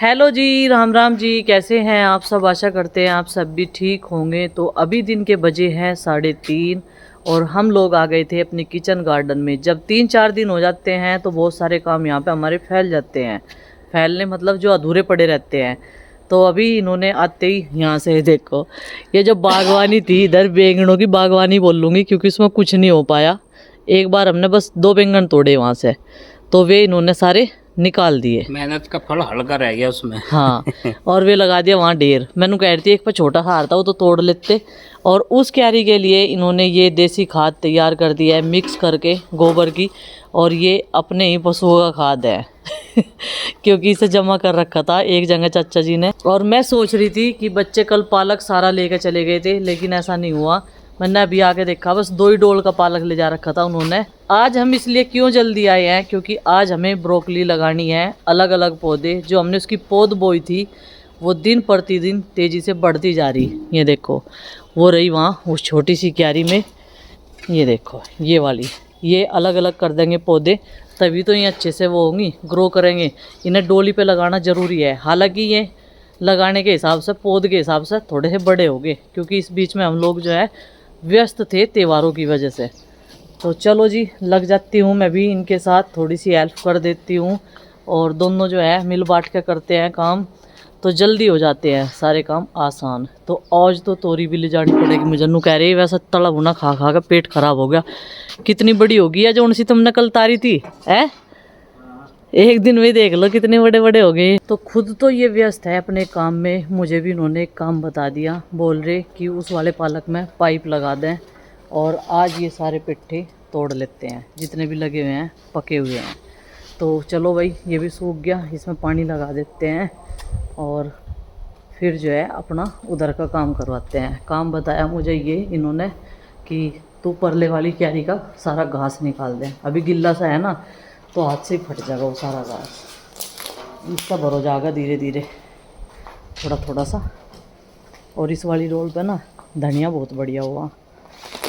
Hello जी, राम राम जी। कैसे हैं आप सब? आशा करते हैं आप सब भी ठीक होंगे। तो अभी दिन के बजे हैं 3:30 और हम लोग आ गए थे अपने किचन गार्डन में। जब 3-4 दिन हो जाते हैं तो बहुत सारे काम यहाँ पे हमारे फैल जाते हैं। फैलने मतलब जो अधूरे पड़े रहते हैं। तो अभी इन्होंने आते ही यहाँ से देखो, ये जो बागवानी थी इधर, बैंगनों की बागवानी बोल लूँगी क्योंकि उसमें कुछ नहीं हो पाया। एक बार हमने बस 2 बैंगन तोड़े वहाँ से, तो वे इन्होंने सारे निकाल दिए। मेहनत का फल हल्का रह गया उसमें। हाँ, और वे लगा दिया वहाँ ढेर। मैंने कह रही थी एक पर छोटा हार था वो तो तोड़ लेते। और उस क्यारी के लिए इन्होंने ये देसी खाद तैयार कर दिया है मिक्स करके गोबर की, और ये अपने ही पशुओं का खाद है क्योंकि इसे जमा कर रखा था एक जगह चाचा जी ने। और मैं सोच रही थी कि बच्चे कल पालक सारा लेकर चले गए थे, लेकिन ऐसा नहीं हुआ। मैंने अभी आके देखा बस 2 ही डोल का पालक ले जा रखा था उन्होंने। आज हम इसलिए क्यों जल्दी आए हैं, क्योंकि आज हमें ब्रोकली लगानी है। अलग अलग पौधे जो हमने उसकी पौध बोई थी वो दिन प्रतिदिन तेज़ी से बढ़ती जा रही। ये देखो वो रही वहाँ उस छोटी सी क्यारी में। ये देखो ये वाली, ये अलग अलग कर देंगे पौधे, तभी तो ये अच्छे से वो होंगी, ग्रो करेंगे। इन्हें डोली पे लगाना ज़रूरी है। हालांकि ये लगाने के हिसाब से, पौध के हिसाब से थोड़े से बड़े हो गए, क्योंकि इस बीच में हम लोग जो है व्यस्त थे त्योहारों की वजह से। तो चलो जी, लग जाती हूँ मैं भी इनके साथ, थोड़ी सी हेल्प कर देती हूँ। और दोनों जो है मिल बांट के करते हैं काम, तो जल्दी हो जाते हैं सारे काम आसान। तो आज तो तोरी भी ले जानी पड़ेगी मुझे। नू कह रही वैसा तला भुना खा खा के पेट खराब हो गया। कितनी बड़ी होगी है जो उनसी तुमने कल तारी थी है। एक दिन में देख लो कितने बड़े बड़े हो गए। तो खुद तो ये व्यस्त है अपने काम में, मुझे भी इन्होंने एक काम बता दिया। बोल रहे कि उस वाले पालक में पाइप लगा दें, और आज ये सारे पिट्ठे तोड़ लेते हैं जितने भी लगे हुए हैं, पके हुए हैं। तो चलो भाई, ये भी सूख गया, इसमें पानी लगा देते हैं और फिर जो है अपना उधर का काम करवाते हैं। काम बताया मुझे ये इन्होंने कि तू परले वाली क्यारी का सारा घास निकाल दे। अभी गिल्ला सा है ना, तो हाथ से ही फट जाएगा वो सारा घास। इसका भर हो जाएगा धीरे धीरे, थोड़ा थोड़ा सा। और इस वाली रोल पे ना धनिया बहुत बढ़िया हुआ,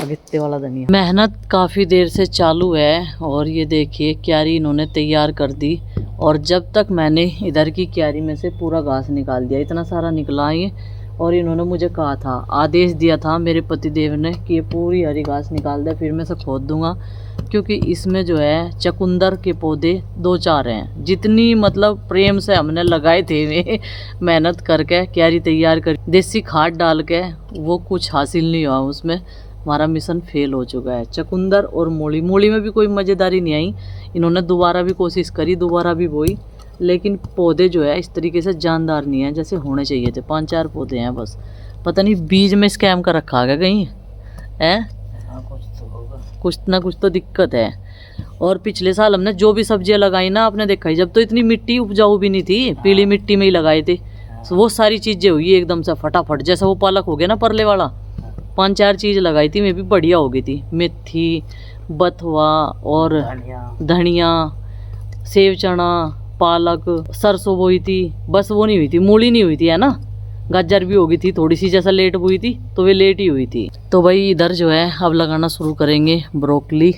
अगित्ते वाला धनिया। मेहनत काफ़ी देर से चालू है और ये देखिए क्यारी इन्होंने तैयार कर दी। और जब तक मैंने इधर की क्यारी में से पूरा घास निकाल दिया, इतना सारा निकला ये। और इन्होंने मुझे कहा था, आदेश दिया था मेरे पतिदेव ने कि ये पूरी हरी घास निकाल दे, फिर मैं इसे खोद दूंगा। क्योंकि इसमें जो है चकुंदर के पौधे 2-4 हैं। जितनी मतलब प्रेम से हमने लगाए थे वे मेहनत करके क्यारी तैयार कर, देसी खाद डाल के, वो कुछ हासिल नहीं हुआ उसमें। हमारा मिशन फेल हो चुका है। चकुंदर और मूली, मूली में भी कोई मज़ेदारी नहीं आई। इन्होंने दोबारा भी कोशिश करी, दोबारा भी बोई, लेकिन पौधे जो है इस तरीके से जानदार नहीं है जैसे होने चाहिए थे। 5-4 पौधे हैं बस। पता नहीं बीज में स्कैम का रखा गया कहीं है। कुछ ना कुछ तो दिक्कत है। और पिछले साल हमने जो भी सब्जियां लगाई ना, आपने देखा ही, जब तो इतनी मिट्टी उपजाऊ भी नहीं थी, पीली मिट्टी में ही लगाए थे, तो वो सारी चीज़ें हुई एकदम से फटाफट। जैसा वो पालक हो गया ना परले वाला, 5-4 चीज़ लगाई थी, मैं भी बढ़िया हो गई थी। मेथी, बथुआ और धनिया, सेव चना, पालक, सरसों बोई थी, बस वो नहीं हुई थी, मूली नहीं हुई थी, है ना। गाजर भी हो गई थी थोड़ी सी, जैसा लेट हुई थी तो वे लेट ही हुई थी। तो भाई इधर जो है अब लगाना शुरू करेंगे ब्रोकली,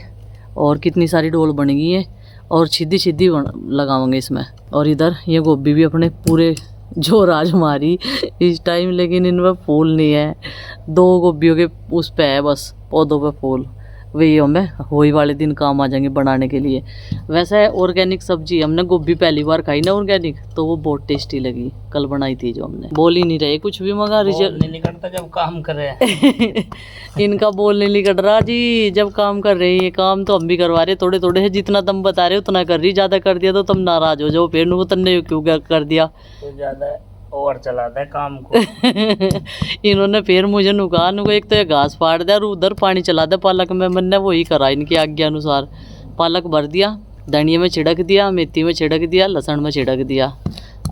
और कितनी सारी डोल बन गई है, और सीधी सीधी लगाएंगे इसमें। और इधर ये गोभी भी अपने पूरे जोर आजमारी इस टाइम, लेकिन इनमें फूल नहीं है। 2 गोभियों के उस पे है बस, पौधों पे फूल। वही हमें होली वाले दिन काम आ जाएंगे बनाने के लिए। वैसे ऑर्गेनिक सब्जी हमने गोभी पहली बार खाई ना ऑर्गेनिक, तो वो बहुत टेस्टी लगी। कल बनाई थी जो हमने। बोल ही नहीं रहे कुछ भी, मगर रिजल्ट नहीं निकलता जब काम कर रहे हैं इनका बोल नहीं निकल रहा जी जब काम कर रहे हैं। काम तो हम भी करवा रहे थोड़े थोड़े है, जितना तुम बता रहे हो उतना कर रही। ज़्यादा कर दिया तो तुम नाराज हो जाओ, फिर तन्ने क्यों क्या कर दिया, तो ज़्यादा ओवर चलाता है काम को इन्होंने फिर मुझे नुका नुको, एक तो ये घास फाड़ दिया और उधर पानी चला दिया पालक में। मैंने वही करा इनकी आज्ञा अनुसार। पालक भर दिया, धनिया में छिड़क दिया, मेथी में छिड़क दिया, लहसुन में छिड़क दिया।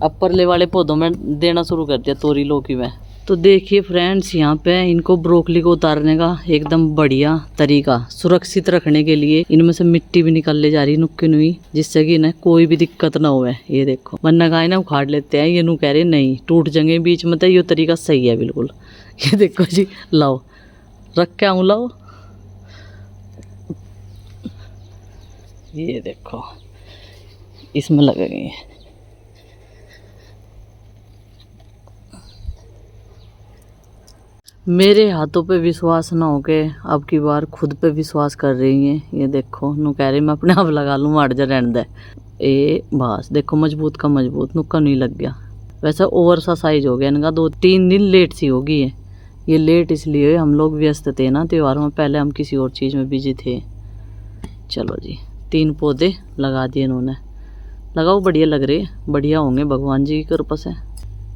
अब परले वाले पौधों में देना शुरू कर दिया, तोरी लौकी में। तो देखिए फ्रेंड्स, यहाँ पे इनको ब्रोकली को उतारने का एकदम बढ़िया तरीका, सुरक्षित रखने के लिए इनमें से मिट्टी भी निकाल ले जा रही नुक्की नुई, जिससे कि इन्हें कोई भी दिक्कत ना हो। ये देखो वरना गाय ना उखाड़ लेते हैं, ये नु कह रहे नहीं टूट जाएंगे बीच में। तो ये तरीका सही है बिल्कुल। ये देखो जी, लाओ रख के आऊँ, लाओ। ये देखो इसमें लगे गए हैं। मेरे हाथों पे विश्वास ना हो के अब की बार खुद पे विश्वास कर रही हैं। ये देखो नु कह रही मैं अपने आप लगा लूँ, हट जा रहने दे। ए बस देखो मजबूत का मजबूत, नुक्का नहीं लग गया। वैसे ओवर सा साइज हो गया इनका, 2-3 दिन लेट सी होगी है। ये लेट इसलिए हम लोग व्यस्त थे ना त्योहारों में, पहले हम किसी और चीज़ में बिजी थे। चलो जी 3 पौधे लगा दिए इन्होंने। लगाओ, बढ़िया लग रहे, बढ़िया होंगे भगवान जी की कृपा से।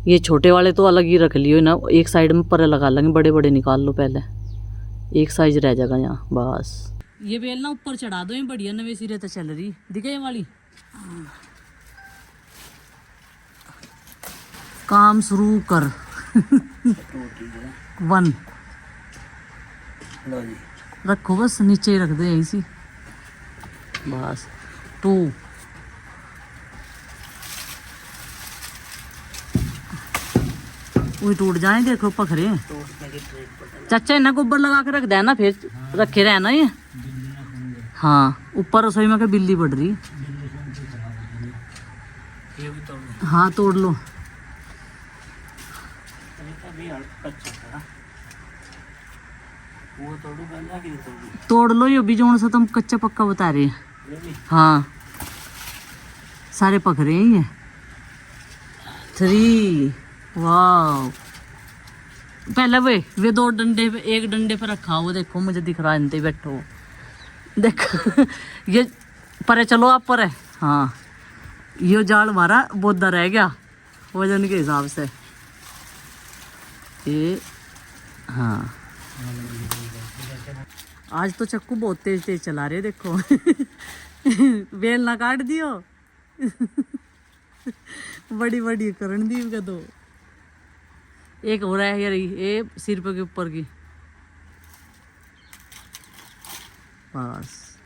ये छोटे वाले तो अलग ही रख लियो ना, एक साइड में पर लगा लेंगे, बड़े बड़े निकाल लो पहले, एक साइज रह जाएगा यहाँ बस। ये बेल ना ऊपर चढ़ा दो, ये बढ़िया नवे सिरे तो चल रही दिखे ये वाली। काम शुरू कर। 1 रखो बस, नीचे ही रख दे यहीं सी बस। 2 वही टूट जाए, देखो पखरे। चाचा इन्हें गोबर लगा के रख देना, फिर रखे रहना ये। हाँ ऊपर रसोई में क्या बिल्ली पड़ रही। हाँ तोड़ लो। तोड़ लो, ये भी जो सा तुम कच्चा पक्का बता रहे हैं। हाँ सारे पखरे हैं ये। 3 वाह, पहले वे 2 डंडे पे, एक डंडे पे रखा हुआ देखो, मुझे दिख रहा है बैठो देखो। ये परे चलो आप परे। हाँ ये जाल हमारा बोधा रह गया वजन के हिसाब से ये। हाँ आज तो चक्कू बहुत तेज तेज चला रहे देखो। बेल ना काट दियो। बड़ी बड़ी करण दी का तो एक हो रहा है यार, ये सिर पे के ऊपर की बस।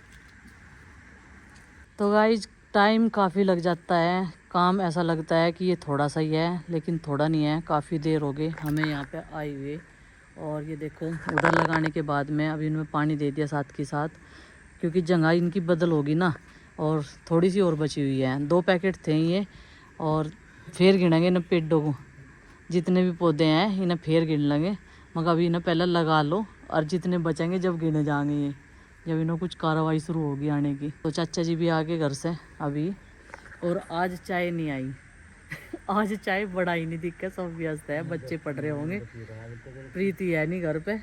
तो गाइज टाइम काफ़ी लग जाता है, काम ऐसा लगता है कि ये थोड़ा सा ही है, लेकिन थोड़ा नहीं है, काफ़ी देर हो गई हमें यहाँ पे आए हुए। और ये देखो उधर लगाने के बाद में अभी इनमें पानी दे दिया साथ के साथ, क्योंकि जगह इनकी बदल होगी ना। और थोड़ी सी और बची हुई है, 2 पैकेट थे ये, और फिर गिनेंगे इन्हें पेड़ों को, जितने भी पौधे हैं इन्हें फिर गिन लेंगे। मगर अभी इन्हें पहले लगा लो, और जितने बचेंगे जब गिने जाएंगे ये, जब इन्हें कुछ कार्रवाई शुरू होगी आने की। तो चाचा जी भी आ गए घर से अभी, और आज चाय नहीं आई। आज चाय बड़ा ही नहीं दिक्कत, सब व्यस्त है, बच्चे पढ़ रहे होंगे, प्रीति है नहीं घर पे,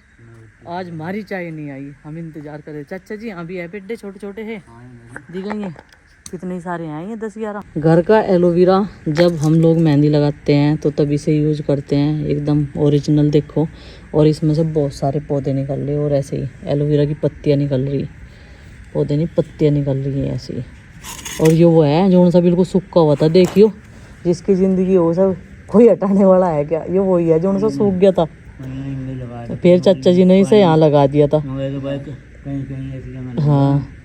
आज हमारी चाय नहीं आई। हम इंतजार कर रहे। चाचा जी अभी है पेड्डे छोटे छोटे है, दिखाइए कितने सारे हैं ये, 10-11। घर का एलोवेरा जब हम लोग मेहंदी लगाते हैं तो तभी से यूज करते हैं, एकदम ओरिजिनल देखो। और इसमें से बहुत सारे पौधे निकल रहे, और ऐसे ही एलोवेरा की पत्तियाँ निकल रही, पौधे नहीं पत्तियाँ निकल रही हैं ऐसे ही। और ये वो है जो सा बिल्कुल सूखा हुआ था, देखियो जिसकी ज़िंदगी हो सब कोई हटाने वाला है क्या, ये वही है जो सा सूख गया था। फिर चाचा जी ने इसे यहाँ लगा दिया था। हाँ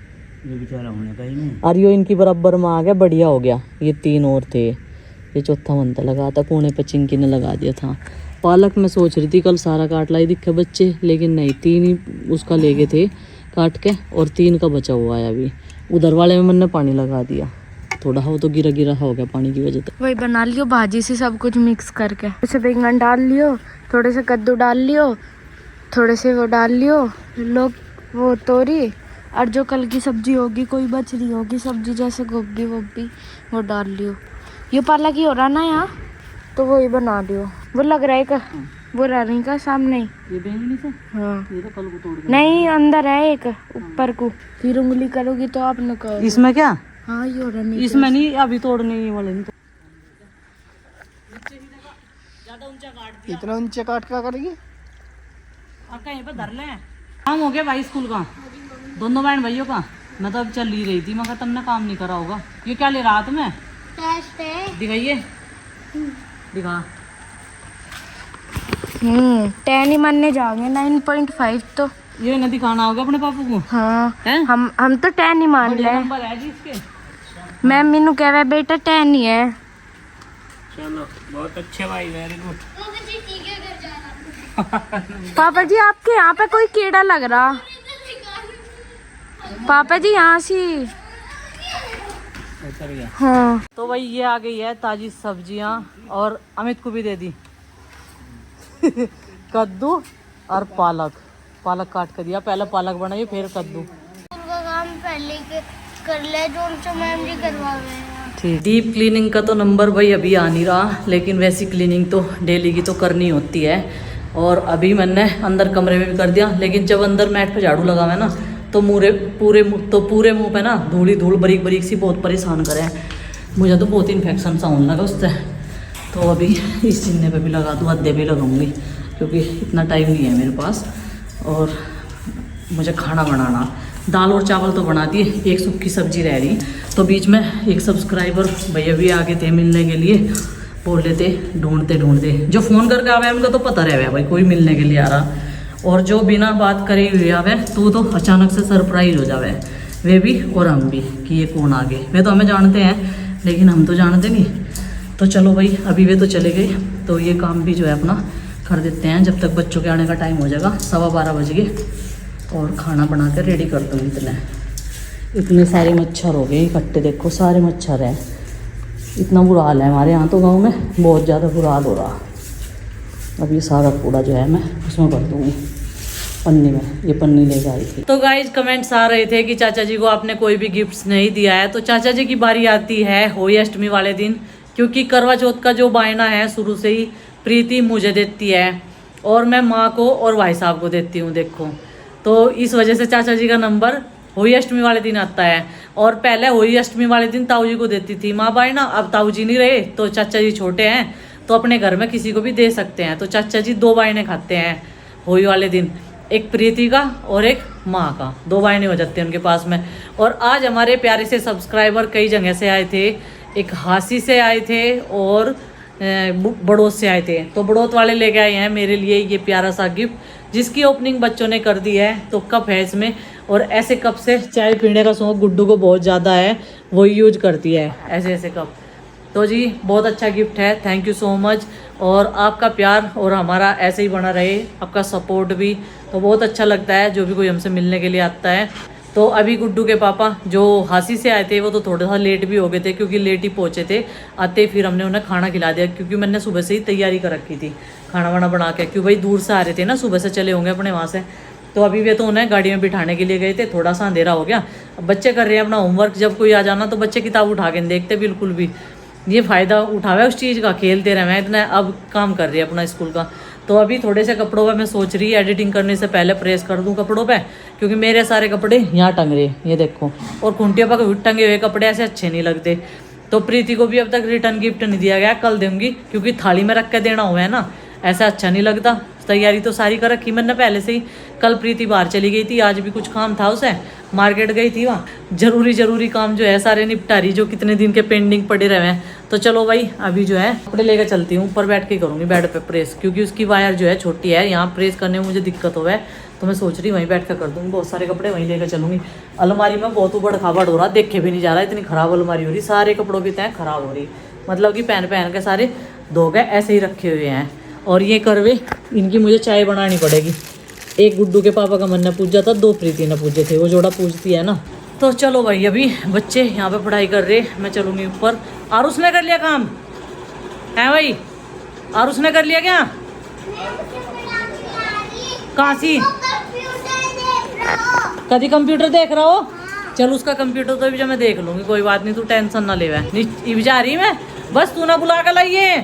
और यो इनकी बराबर में आ गया, बढ़िया हो गया। ये 3 और थे, ये चौथा मंता लगा था, कोने पे चिंकी ने लगा दिया था। पालक में सोच रही थी कल सारा काट लाई दिखे बच्चे, लेकिन नहीं, 3 ही उसका ले गए थे काट के, और 3 का बचा हुआ है अभी। उधर वाले में मैंने पानी लगा दिया, थोड़ा हो तो गिरा गिरा हो गया पानी की वजह से। वही बना लियो भाजी से सब कुछ मिक्स करके, जैसे बैंगन डाल लियो, थोड़े से कद्दू डाल लियो, थोड़े से वो डाल लियो लोग वो तोरी, और जो कल की सब्जी होगी कोई बच रही होगी सब्जी जैसे गोभी वोभी वो डाल लियो। ये पालक ही हो रहा ना यहाँ, तो वही बना लियो। वो लग रहा है का वो रही का सामने ही, ये बैंगनी से हाँ ये तो कल को तोड़ के नहीं अंदर है एक ऊपर को, फिर उंगली करोगी तो आप न कहो। इसमें क्या, हाँ ये हो रहा नहीं, इसमें नहीं अभी तोड़ने वाले नहीं। इतना ऊंचे काट क्या करेगी? कहीं पे धर ले। काम हो गया भाई स्कूल का, दोनों बहन भाइयों का। मैं तो अब चल ही रही थी, मगर तुमने काम नहीं करा होगा। ये क्या ले रहा तुम्हें? टेस्ट है। दिखाइए, दिखा। 10 ही मानने जाओगे, 9.5 तो ये ना दिखाना होगा अपने पापा को। हाँ हैं? हम तो 10 ही मान बढ़िया रहे। नंबर है जी इसके। मैम मीनू कह रहा है बेटा 10 ही है। चलो बहुत अच्छे भाई, वेरी गुड। पापा जी आपके यहाँ पे कोई कीड़ा लग रहा। पापा जी यहाँ से। हाँ तो भाई ये आ गई है ताजी सब्जियां, और अमित को भी दे दी। कद्दू और पालक काट कर दिया। पहले पालक बनाइए फिर कद्दू। स्कूल का काम पहले के कर ले जो उनसे मैम जी करवा रहे हैं। ठीक। डीप क्लीनिंग का तो नंबर भाई अभी आ नहीं रहा, लेकिन वैसी क्लीनिंग तो डेली की तो करनी होती है। और अभी मैंने अंदर कमरे में भी कर दिया, लेकिन जब अंदर मैट पे झाड़ू लगा हुआ है ना तो पूरे मुंह पे ना धूल बारीक बारीक सी बहुत परेशान करे। मुझे तो बहुत इन्फेक्शन सा होने लगा उससे। तो अभी इस चिन्ने पे भी लगा दूँ, अद्धे भी लगाऊंगी, क्योंकि इतना टाइम नहीं है मेरे पास। और मुझे खाना बनाना, दाल और चावल तो बना दिए, एक सूखी सब्जी रह रही। तो बीच में एक सब्सक्राइबर भैया भी आगे थे मिलने के लिए, बोल रहे थे ढूंढते जो फ़ोन करके आवे उनका तो पता रहे भाई कोई मिलने के लिए आ रहा, और जो बिना बात करे हुए आवे तो अचानक से सरप्राइज हो जावे वे भी और हम भी कि ये कौन आ गए। वे तो हमें जानते हैं लेकिन हम तो जानते नहीं। तो चलो भाई अभी वे तो चले गए, तो ये काम भी जो है अपना कर देते हैं जब तक बच्चों के आने का टाइम हो जाएगा। 12:15 बज गए और खाना बना कर रेडी कर दूँगी। इतने सारे मच्छर हो गए इकट्ठे, देखो सारे मच्छर हैं। इतना बुरा हाल है हमारे यहाँ तो गांव में, बहुत ज़्यादा बुरा हाल हो रहा। अब ये सारा कूड़ा जो है मैं उसमें भर दूँगी पन्नी में, ये पन्नी लेकर आई थी। तो गाइज कमेंट्स आ रहे थे कि चाचा जी को आपने कोई भी गिफ्ट्स नहीं दिया है। तो चाचा जी की बारी आती है होली अष्टमी वाले दिन, क्योंकि करवा चौथ का जो बायना है शुरू से ही प्रीति मुझे देती है और मैं माँ को और भाई साहब को देती हूँ। देखो तो इस वजह से चाचा जी का नंबर होली अष्टमी वाले दिन आता है। और पहले होली अष्टमी वाले दिन ताऊ जी को देती थी माँ बायना, अब ताऊ जी नहीं रहे तो चाचा जी छोटे हैं तो अपने घर में किसी को भी दे सकते हैं। तो चाचा जी 2 बायने खाते हैं होली वाले दिन, एक प्रीति का और एक माँ का, 2 बायने हो जाते हैं उनके पास में। और आज हमारे प्यारे से सब्सक्राइबर कई जगह से आए थे, एक हासी से आए थे और बड़ौत से आए थे। तो बड़ौत वाले लेके आए हैं मेरे लिए ये प्यारा सा गिफ्ट, जिसकी ओपनिंग बच्चों ने कर दी है। तो कप है इसमें, और ऐसे कप से चाय पीने का शौक गुड्डू को बहुत ज़्यादा है, वही यूज करती है ऐसे कप। तो जी बहुत अच्छा गिफ्ट है, थैंक यू सो मच। और आपका प्यार और हमारा ऐसे ही बना रहे, आपका सपोर्ट भी। तो बहुत अच्छा लगता है जो भी कोई हमसे मिलने के लिए आता है। तो अभी गुड्डू के पापा जो हासी से आए थे वो तो थोड़ा सा लेट भी हो गए थे, क्योंकि लेट ही पहुँचे थे आते। फिर हमने उन्हें खाना खिला दिया, क्योंकि मैंने सुबह से ही तैयारी कर रखी थी खाना वाना बना के, क्योंकि भाई दूर से आ रहे थे ना, सुबह से चले होंगे अपने वहाँ से। तो अभी वे तो उन्हें गाड़ी में बिठाने के लिए गए थे, थोड़ा सा अंधेरा हो गया। अब बच्चे कर रहे हैं अपना होमवर्क, जब कोई आ जाना तो बच्चे किताब उठा के नहीं देखते बिल्कुल भी, ये फ़ायदा उठावे उस चीज़ का, खेलते रहे इतना। अब काम कर रही है अपना स्कूल का। तो अभी थोड़े से कपड़ों पे मैं सोच रही एडिटिंग करने से पहले प्रेस कर दूं कपड़ों पे, क्योंकि मेरे सारे कपड़े यहाँ टंग रहे, ये देखो। और खूंटियों पर टंगे हुए कपड़े ऐसे अच्छे नहीं लगते। तो प्रीति को भी अब तक रिटर्न गिफ्ट नहीं दिया गया, कल दूंगी, क्योंकि थाली में रख के देना हुआ है ना, ऐसा अच्छा नहीं लगता। तैयारी तो सारी कर रखी मैंने पहले से ही। कल प्रीति बाहर चली गई थी, आज भी कुछ काम था उसे, मार्केट गई थी, वहाँ जरूरी काम जो है सारे निपटा रही, जो कितने दिन के पेंडिंग पड़े रहे हैं। तो चलो भाई अभी जो है कपड़े लेकर चलती हूँ, ऊपर बैठ के करूँगी बेड पे प्रेस, क्योंकि उसकी वायर जो है छोटी है, यहाँ प्रेस करने में मुझे दिक्कत हो है। तो मैं सोच रही वहीं बैठ कर दूँगी, बहुत सारे कपड़े वहीं लेकर चलूँगी। अलमारी में बहुत उबड़ खाबड़ हो रहा, देखे भी नहीं जा रहा, इतनी ख़राब अलमारी हो रही, सारे कपड़ों की तय ख़राब हो रही, मतलब कि पहन के सारे धो गए ऐसे ही रखे हुए हैं। और ये करवे इनकी मुझे चाय बनानी पड़ेगी। एक गुड्डू के पापा का मन ने पूजा था, 2 प्रीति ने पूजे थे, वो जोड़ा पूजती है ना। तो चलो भाई अभी बच्चे यहाँ पे पढ़ाई कर रहे, मैं चलूँगी ऊपर। और उसने कर लिया काम है भाई, और उसने कर लिया क्या? कहाँ सी कभी कंप्यूटर देख रहा हो? चल उसका कंप्यूटर तो भी जो मैं देख लूँगी, कोई बात नहीं, तू टेंशन ना ले। जा रही मैं, बस तू ना बुला कर लाइए।